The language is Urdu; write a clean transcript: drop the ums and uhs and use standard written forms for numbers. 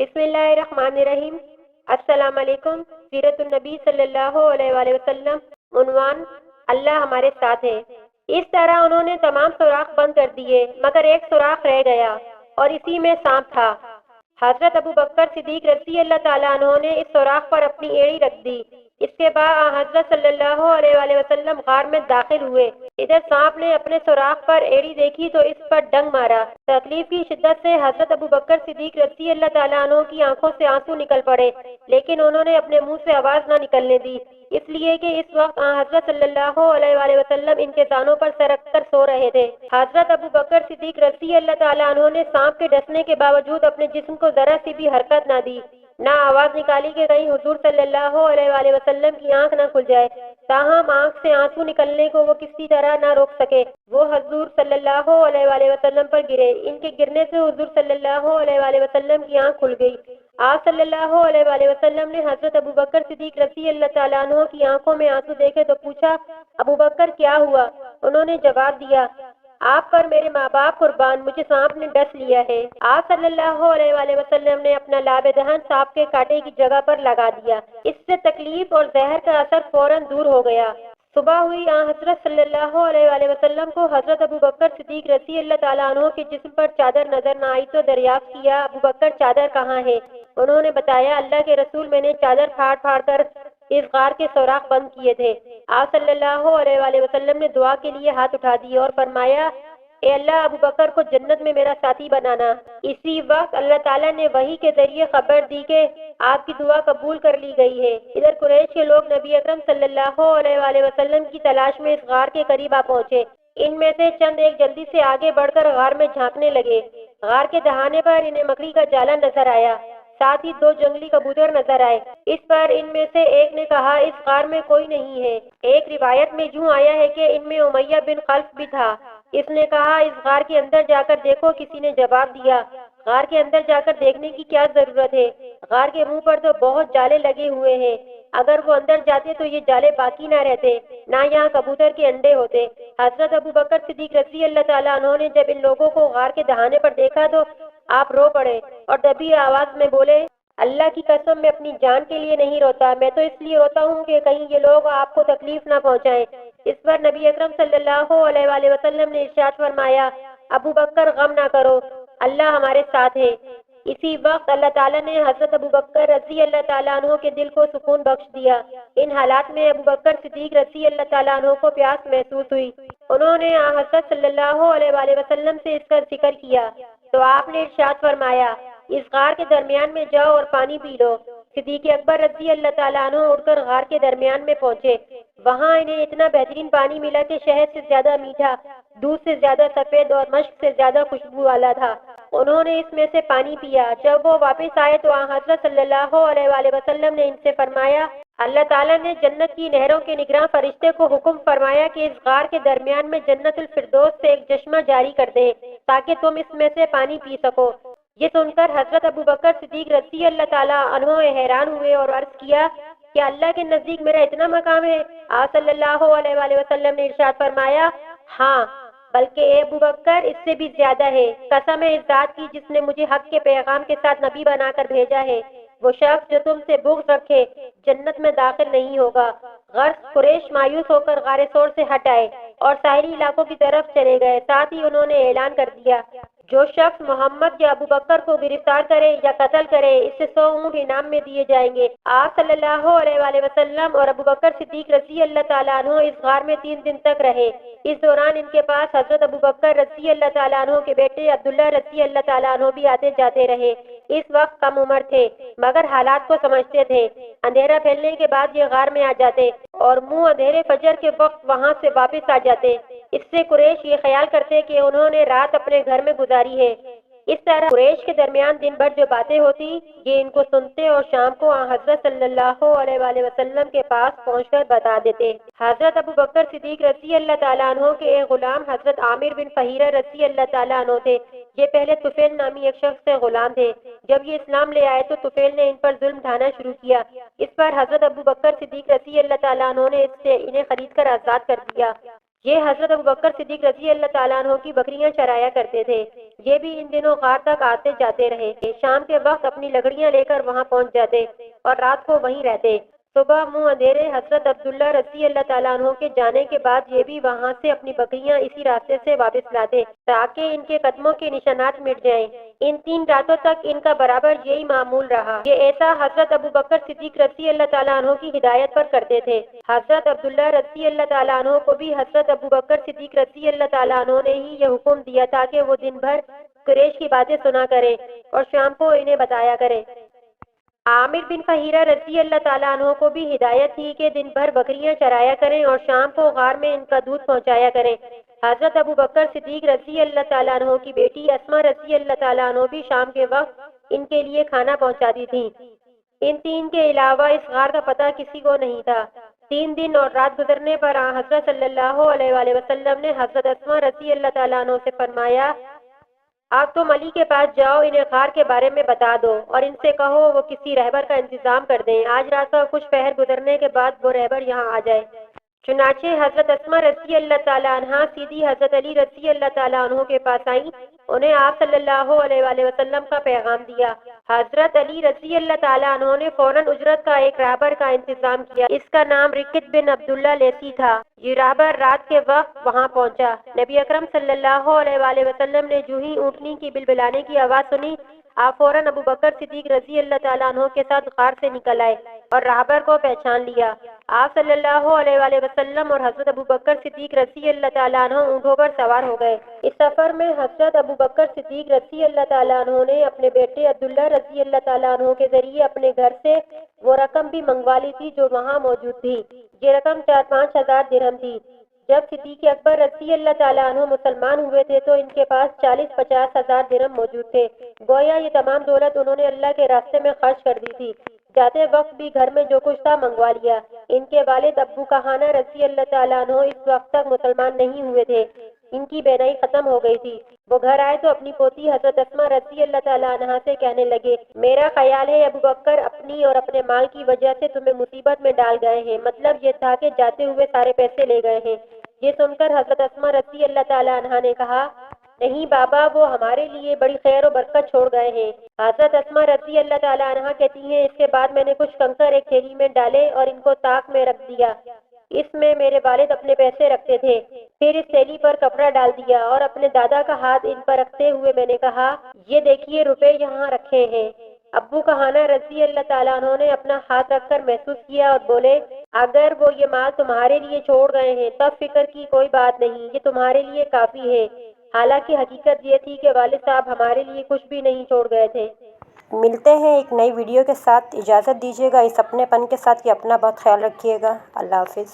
بسم اللہ الرحمن الرحیم۔ السلام علیکم۔ سیرت النبی صلی اللہ علیہ وآلہ وسلم۔ عنوان: اللہ ہمارے ساتھ ہے۔ اس طرح انہوں نے تمام سوراخ بند کر دیے مگر ایک سوراخ رہ گیا اور اسی میں سانپ تھا۔ حضرت ابو بکر صدیق رضی اللہ تعالیٰ عنہ نے اس سوراخ پر اپنی ایڑی رکھ دی۔ اس کے بعد حضرت صلی اللہ علیہ وآلہ وسلم غار میں داخل ہوئے۔ ادھر سانپ نے اپنے سوراخ پر ایڑی دیکھی تو اس پر ڈنگ مارا۔ تکلیف کی شدت سے حضرت ابو بکر صدیق رضی اللہ تعالیٰ عنہ کی آنکھوں سے آنسو نکل پڑے، لیکن انہوں نے اپنے منہ سے آواز نہ نکلنے دی، اس لیے کہ اس وقت حضرت صلی اللہ علیہ وآلہ وسلم ان کے دانوں پر سر رکھ کر سو رہے تھے۔ حضرت ابو بکر صدیق رضی اللہ تعالیٰ عنہ نے سانپ کے ڈسنے کے باوجود اپنے جسم کو ذرا سی بھی حرکت نہ دی، نہ آواز نکالی کہ کہیں حضور صلی اللہ علیہ وآلہ وسلم کی آنکھ نہ کھل جائے۔ تاہم آنکھ سے آنسو نکلنے کو وہ کسی طرح نہ روک سکے۔ وہ حضور صلی اللہ علیہ وآلہ وسلم پر گرے۔ ان کے گرنے سے حضور صلی اللہ علیہ وآلہ وسلم کی آنکھ کھل گئی۔ آپ صلی اللہ علیہ وآلہ وسلم نے حضرت ابو بکر صدیق رضی اللہ تعالیٰ عنہ کی آنکھوں میں آنسو دیکھے تو پوچھا، ابو بکر کیا ہوا؟ انہوں نے جواب دیا، آپ پر میرے ماں باپ قربان، مجھے سانپ نے ڈس لیا ہے۔ آپ صلی اللہ علیہ وآلہ وسلم نے اپنا لاب دہن سانپ کے کانٹے کی جگہ پر لگا دیا۔ اس سے تکلیف اور زہر کا اثر فوراً دور ہو گیا۔ صبح ہوئی، حضرت صلی اللہ علیہ وآلہ وسلم کو حضرت ابو بکر صدیق رضی اللہ تعالیٰ عنہ کے جسم پر چادر نظر نہ آئی تو دریافت کیا، ابو بکر چادر کہاں ہے؟ انہوں نے بتایا، اللہ کے رسول، میں نے چادر پھاڑ پھاڑ کر اس غار کے سوراخ بند کیے تھے۔ آپ صلی اللہ علیہ وآلہ وسلم نے دعا کے لیے ہاتھ اٹھا دیے اور فرمایا، اے اللہ، ابو بکر کو جنت میں میرا ساتھی بنانا۔ اسی وقت اللہ تعالیٰ نے وحی کے ذریعے خبر دی کہ آپ کی دعا قبول کر لی گئی ہے۔ ادھر قریش کے لوگ نبی اکرم صلی اللہ علیہ وآلہ وسلم کی تلاش میں اس غار کے قریب آ پہنچے۔ ان میں سے چند ایک جلدی سے آگے بڑھ کر غار میں جھانکنے لگے۔ غار کے دہانے پر انہیں مکڑی کا جالا نظر آیا، ساتھ ہی دو جنگلی کبوتر نظر آئے۔ اس پر ان میں سے ایک نے کہا، اس غار میں کوئی نہیں ہے۔ ایک روایت میں یوں آیا ہے کہ ان میں امیہ بن خلف بھی تھا۔ اس نے کہا، اس غار کے اندر جا کر دیکھو۔ کسی نے جواب دیا، غار کے اندر جا کر دیکھنے کی کیا ضرورت ہے؟ غار کے منہ پر تو بہت جالے لگے ہوئے ہیں، اگر وہ اندر جاتے تو یہ جالے باقی نہ رہتے، نہ یہاں کبوتر کے انڈے ہوتے۔ حضرت ابو بکر صدیق رضی اللہ تعالیٰ عنہ نے جب ان لوگوں کو غار کے دہانے پر دیکھا تو آپ رو پڑے اور دبی آواز میں بولے، اللہ کی قسم، میں اپنی جان کے لیے نہیں روتا، میں تو اس لیے روتا ہوں کہ کہیں یہ لوگ آپ کو تکلیف نہ پہنچائیں۔ اس پر نبی اکرم صلی اللہ علیہ وآلہ وسلم نے ارشاد فرمایا، ابو بکر غم نہ کرو، اللہ ہمارے ساتھ ہے۔ اسی وقت اللہ تعالیٰ نے حضرت ابو بکر رضی اللہ تعالیٰ عنہ کے دل کو سکون بخش دیا۔ ان حالات میں ابو بکر صدیق رضی اللہ تعالیٰ عنہ کو پیاس محسوس ہوئی۔ انہوں نے حضرت صلی اللہ علیہ وآلہ وسلم سے اس کا ذکر کیا تو آپ نے ارشاد فرمایا، اس غار کے درمیان میں جاؤ اور پانی پی لو۔ صدیق اکبر رضی اللہ تعالیٰ عنہ اٹھ کر غار کے درمیان میں پہنچے۔ وہاں انہیں اتنا بہترین پانی ملا کہ شہد سے زیادہ میٹھا، دودھ سے زیادہ سفید اور مشک سے زیادہ خوشبو والا تھا۔ انہوں نے اس میں سے پانی پیا۔ جب وہ واپس آئے تو حضرت صلی اللہ علیہ وآلہ وسلم نے ان سے فرمایا، اللہ تعالیٰ نے جنت کی نہروں کے نگراں فرشتے کو حکم فرمایا کہ اس غار کے درمیان میں جنت الفردوس سے ایک چشمہ جاری کر دے تاکہ تم اس میں سے پانی پی سکو۔ یہ سن کر حضرت ابو بکر صدیق رضی اللہ تعالیٰ عنہ حیران ہوئے اور عرض کیا کہ اللہ کے نزدیک میرا اتنا مقام ہے؟ آپ صلی اللہ علیہ وآلہ وسلم نے ارشاد فرمایا، ہاں، بلکہ اے ابو بکر، اس سے بھی زیادہ ہے۔ قسم ہے اس ذات کی جس نے مجھے حق کے پیغام کے ساتھ نبی بنا کر بھیجا ہے، وہ شخص جو تم سے بغض رکھے جنت میں داخل نہیں ہوگا۔ غرض قریش مایوس ہو کر غار ثور سے ہٹ آئے اور ساحلی علاقوں کی طرف چلے گئے۔ ساتھ ہی انہوں نے اعلان کر دیا، جو شخص محمد یا ابو بکر کو گرفتار کرے یا قتل کرے، اس سے 100 اونٹ انعام میں دیے جائیں گے۔ آپ صلی اللہ علیہ وآلہ وسلم اور ابو بکر صدیق رضی اللہ تعالیٰ عنہ اس غار میں 3 دن تک رہے۔ اس دوران ان کے پاس حضرت ابو بکر رضی اللہ تعالیٰ عنہ کے بیٹے عبداللہ رضی اللہ تعالیٰ عنہ بھی آتے جاتے رہے۔ اس وقت کم عمر تھے مگر حالات کو سمجھتے تھے۔ اندھیرا پھیلنے کے بعد یہ غار میں آ جاتے اور منہ اندھیرے فجر کے وقت وہاں سے واپس آ جاتے۔ اس سے قریش یہ خیال کرتے کہ انہوں نے رات اپنے گھر میں گزاری ہے۔ اس طرح قریش کے درمیان دن بھر جو باتیں ہوتی یہ ان کو سنتے اور شام کو حضرت صلی اللہ علیہ وآلہ وسلم کے پاس پہنچ کر بتا دیتے۔ حضرت ابو بکر صدیق رضی اللہ تعالیٰ عنہ کے ایک غلام حضرت عامر بن فہیرہ رضی اللہ تعالیٰ عنہ تھے۔ یہ پہلے طفیل نامی ایک شخص سے غلام تھے۔ جب یہ اسلام لے آئے تو طفیل نے ان پر ظلم ڈھانا شروع کیا۔ اس پر حضرت ابو بکر صدیق رضی اللہ تعالیٰ عنہ نے اس سے انہیں خرید کر آزاد کر دیا۔ یہ حضرت ابو بکر صدیق رضی اللہ تعالیٰ عنہ کی بکریاں چرایا کرتے تھے۔ یہ بھی ان دنوں غار تک آتے جاتے رہے، شام کے وقت اپنی لکڑیاں لے کر وہاں پہنچ جاتے اور رات کو وہیں رہتے۔ صبح منہ اندھیرے حضرت عبداللہ رضی اللہ تعالیٰ عنہ کے جانے کے بعد یہ بھی وہاں سے اپنی بکریاں اسی راستے سے واپس لاتے تاکہ ان کے قدموں کے نشانات مٹ جائیں۔ ان 3 راتوں تک ان کا برابر یہی معمول رہا۔ یہ ایسا حضرت ابوبکر صدیق رضی اللہ تعالیٰ عنہ کی ہدایت پر کرتے تھے۔ حضرت عبداللہ رضی اللہ تعالیٰ عنہ کو بھی حضرت ابوبکر صدیق رضی اللہ تعالیٰ عنہ نے ہی یہ حکم دیا تھا کہ وہ دن بھر قریش کی باتیں سنا کریں اور شام کو انہیں بتایا کریں۔ عامر بن فہیرہ رضی اللہ تعالیٰ عنہ کو بھی ہدایت تھی کہ دن بھر بکریاں چرایا کریں اور شام کو غار میں ان کا دودھ پہنچایا کریں۔ حضرت ابوبکر صدیق رضی اللہ تعالیٰ عنہ کی بیٹی اسما رضی اللہ تعالیٰ عنہ بھی شام کے وقت ان کے لیے کھانا پہنچاتی تھیں۔ ان 3 کے علاوہ اس غار کا پتہ کسی کو نہیں تھا۔ 3 دن اور رات گزرنے پر حضرت صلی اللہ علیہ وآلہ وسلم نے حضرت اسما رضی اللہ تعالیٰ عنہ سے فرمایا، اب تم علی کے پاس جاؤ، انہیں غار کے بارے میں بتا دو اور ان سے کہو وہ کسی رہبر کا انتظام کر دیں، آج رات کا کچھ پہر گزرنے کے بعد وہ رہبر یہاں آ جائے۔ چنانچہ حضرت اسما رضی اللہ تعالیٰ عنہ سیدھی حضرت علی رضی اللہ تعالیٰ عنہ کے پاس آئیں، انہیں آپ صلی اللہ علیہ وآلہ وسلم کا پیغام دیا۔ حضرت علی رضی اللہ تعالیٰ عنہ نے فوراً اجرت کا ایک رہبر کا انتظام کیا، اس کا نام رکت بن عبداللہ لیثی تھا۔ یہ رہبر رات کے وقت وہاں پہنچا۔ نبی اکرم صلی اللہ علیہ وآلہ وسلم نے جو ہی اونٹنی کی بلبلانے کی آواز سنی، آپ فوراً ابوبکر صدیق رضی اللہ تعالیٰ عنہ کے ساتھ غار سے نکل آئے اور رہبر کو پہچان لیا۔ آپ صلی اللہ علیہ وآلہ وسلم اور حضرت ابوبکر صدیق رضی اللہ تعالیٰ عنہ اونٹوں پر سوار ہو گئے۔ اس سفر میں حضرت ابوبکر صدیق رضی اللہ تعالیٰ عنہ نے اپنے بیٹے عبداللہ رضی اللہ تعالیٰ عنہ کے ذریعے اپنے گھر سے وہ رقم بھی منگوا لی تھی جو وہاں موجود تھی۔ یہ رقم 4-5 ہزار درہم تھی۔ جب صدیق اکبر رضی اللہ تعالیٰ عنہ مسلمان ہوئے تھے تو ان کے پاس 40-50 ہزار درہم موجود تھے۔ گویا یہ تمام دولت انہوں نے اللہ کے راستے میں خرچ کر دی تھی۔ جاتے وقت بھی گھر میں جو کچھ تھا منگوا لیا۔ ان کے والد ابو کہانہ رضی اللہ تعالیٰ عنہ اس وقت تک مسلمان نہیں ہوئے تھے، ان کی بینائی ختم ہو گئی تھی۔ وہ گھر آئے تو اپنی پوتی حضرت اسما رضی اللہ تعالیٰ عنہ سے کہنے لگے، میرا خیال ہے ابوبکر اپنی اور اپنے مال کی وجہ سے تمہیں مصیبت میں ڈال گئے ہیں، مطلب یہ تھا کہ جاتے ہوئے سارے پیسے لے گئے ہیں۔ یہ سن کر حضرت اسما رضی اللہ تعالیٰ عنہ نے کہا، نہیں بابا، وہ ہمارے لیے بڑی خیر و برکت چھوڑ گئے ہیں۔ حضرت اسما رضی اللہ تعالیٰ عنہ کہتی ہیں، اس کے بعد میں نے کچھ کنکر ایک تھیلی میں ڈالے اور ان کو طاق میں رکھ دیا، اس میں میرے والد اپنے پیسے رکھتے تھے۔ پھر اس تھیلی پر کپڑا ڈال دیا اور اپنے دادا کا ہاتھ ان پر رکھتے ہوئے میں نے کہا، یہ دیکھیے روپے یہاں رکھے ہیں۔ ابو کہانہ رضی اللہ تعالیٰ عنہ نے اپنا ہاتھ رکھ کر محسوس کیا اور بولے، اگر وہ یہ مال تمہارے لیے چھوڑ گئے ہیں تب فکر کی کوئی بات نہیں، یہ تمہارے لیے کافی ہے۔ حالانکہ حقیقت یہ تھی کہ والد صاحب ہمارے لیے کچھ بھی نہیں چھوڑ گئے تھے۔ ملتے ہیں ایک نئی ویڈیو کے ساتھ، اجازت دیجیے گا اس اپنے پن کے ساتھ کہ اپنا بہت خیال رکھیے گا۔ اللہ حافظ۔